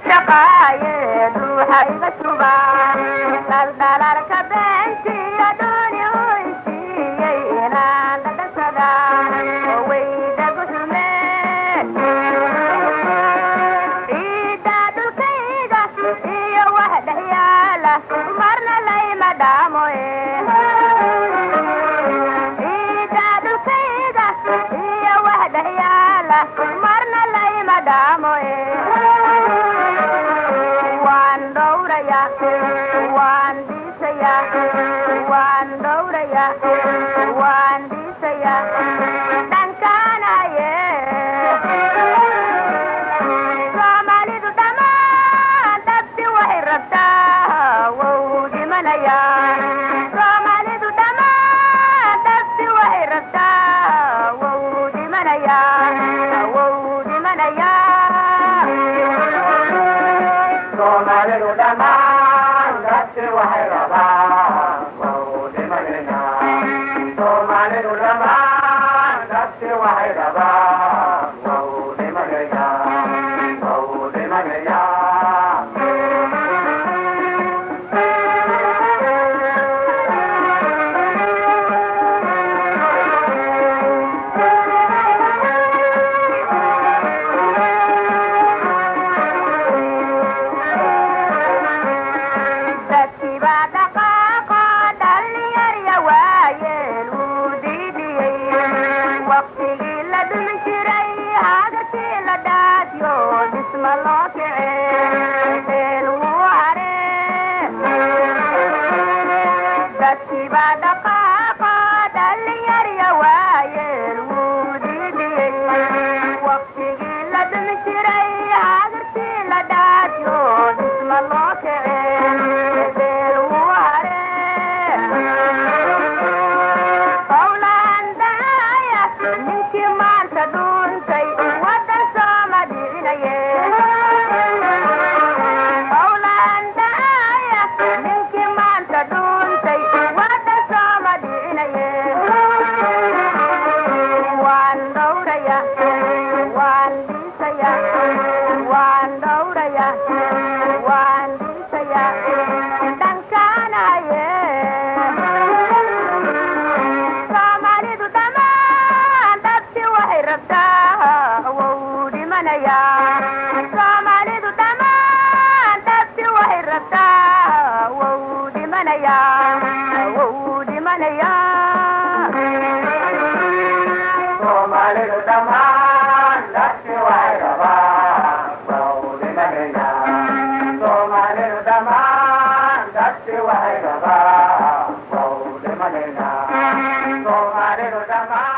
shaqaaye ruuxa iga shuba daldalaarka beentiya dooni u isiiyey inaan dhadhansada wayda guxumeen ciidda dhulkayga iyo wax dhex yaala marna layma dhaamoe ciidda dhulkayga iyo wax dhex yaala marna layma dhaamoe waan dhowraya waan dhiisaya waan dhowraya waan dhiisaya dhankaanaye soomaalidu dhammaan dhabti waxay rabtaa wou dhimanaya soomaalidu dhammaan dhabti waxay rabtaa wou dhimanaya wou dhimanaya Soomaalidu dhammaan dadki waxay rabaan wou dhimanaya Soomaalidu dhammaan dadki waxay rabaan wou dhimanaya wou dhimanaya waqtigii la dhumi jiray hadalkii la dhaadyo dhisma loo kiceeeel wuu haree dadkii baa dhaqaaqa dhalinyarya waayeel wuu dhiidhiyey waqtigii la dhumi jiray hadalkii la dhaadyo dhisma loo kiceeeel wuu haree ninkii maanta dhuuntay wadan sooma dhicinaye howlaandaaya ninkii maanta dhuuntay wadan sooma dhicinaye waan dhowraya waan dhiisaya waan dhowraya waan dhiisaya dhankaanaye soomaalidu dhammaan dhabti waxay rabtaa wou dhimanaya soomaalidu dhammaan dhabti waxay rabtaa wou dhimanaya wou dhimanaya Soomaalidu dhammaan dadki waxay rabaan wou dhimanaya Soomaalidu dhammaan dadki waxay rabaan wou dhimanaya Soomaalidu dhammaan